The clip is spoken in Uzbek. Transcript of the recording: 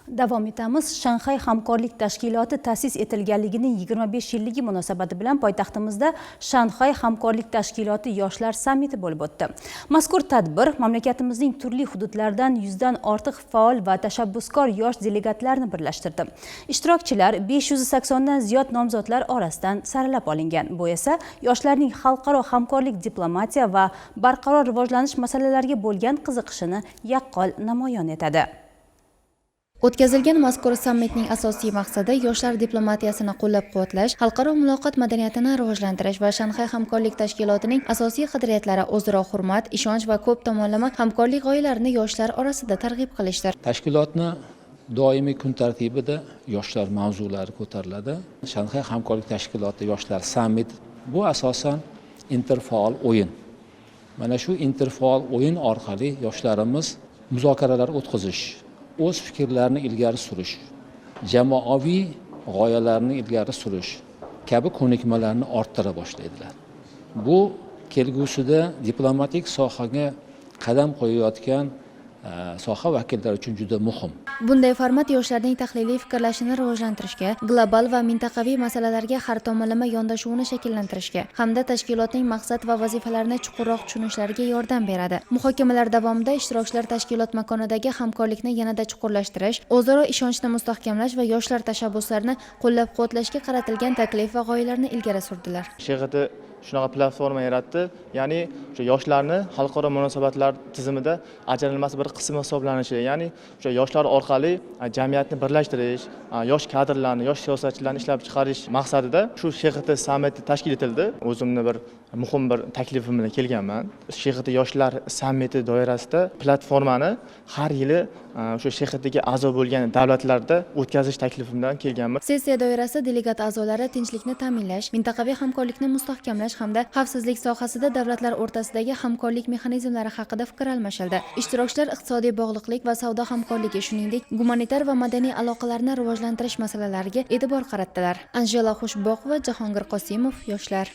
Davom etamiz. Shanxay hamkorlik tashkiloti ta'sis etilganligining 25 yilligi munosabati bilan poytaxtimizda Shanxay hamkorlik tashkiloti yoshlar sammiti bo'lib o'tdi. Mazkur tadbir mamlakatimizning turli hududlaridan 100 dan ortiq faol va tashabbuskor yosh delegatlarni birlashtirdi. Ishtirokchilar 580 dan ziyod nomzodlar orasidan saralab olingan. Bu esa yoshlarning xalqaro hamkorlik, diplomatiya va barqaror rivojlanish masalalariga bo'lgan qiziqishini yaqqol namoyon etadi. O'tkazilgan mazkur sammitning asosiy maqsadi yoshlar diplomatiyasini qo'llab-quvvatlash, xalqaro muloqot madaniyatini rivojlantirish va Shanxay hamkorlik tashkilotining asosiy qadriyatlari o'zaro hurmat, ishonch va ko'p tomonlama hamkorlik g'oyalarini yoshlar orasida targ'ib qilishdir. Tashkilotni doimiy kun tartibida yoshlar mavzulari ko'tariladi. Shanxay hamkorlik tashkiloti yoshlar sammit bu asosan interfaol o'yin. Mana shu interfaol o'yin orqali yoshlarimiz muzokaralar o'tkazish, o'z fikrlarini ilgari surish, jamoaviy g'oyalarni ilgari surish kabi ko'nikmalarni orttira boshlaydilar. Bu kelgusida diplomatik sohaga qadam qo'yayotgan soha vakillari uchun juda muhim. Bunday format yoshlarning tahliliy fikrlashini rivojlantirishga, global va mintaqaviy masalalarga har tomonlama yondashuvini shakllantirishga hamda tashkilotning maqsad va vazifalarini chuqurroq tushunishlariga yordam beradi. Muhokamalar davomida ishtirokchilar tashkilot makonidagi hamkorlikni yanada chuqurlashtirish, o'zaro ishonchni mustahkamlash va yoshlar tashabbuslarini qo'llab-quvvatlashga qaratilgan taklif va g'oyalarni ilgari surdilar. Shunaqa platforma yaratdi, ya'ni o'sha yoshlarni xalqaro munosabatlar tizimida ajralmas bir qismi hisoblanishi, ya'ni o'sha yoshlar orqali jamiyatni birlashtirish, yosh kadrlarni, yosh siyosatchilarni ishlab chiqarish maqsadida shu SHXT sammiti tashkil etildi. O'zimni bir muhim bir taklifim bilan kelganman. SHXT yoshlar sammiti doirasida platformani har yili o'sha SHXTga a'zo bo'lgan davlatlarda o'tkazish taklifim bilan kelganman. Sessiya doirasida delegat a'zolari tinchlikni ta'minlash, mintaqaviy hamkorlikni mustahkamlash hamda xavfsizlik sohasida davlatlar o'rtasidagi hamkorlik mexanizmlari haqida fikr almashildi. Ishtirokchilar iqtisodiy bog'liqlik va savdo hamkorligi, shuningdek, gumanitar va madaniy aloqalarni rivojlantirish masalalariga e'tibor qaratdilar. Anjela Xushboqova, Jahongir Qosimov, yoshlar.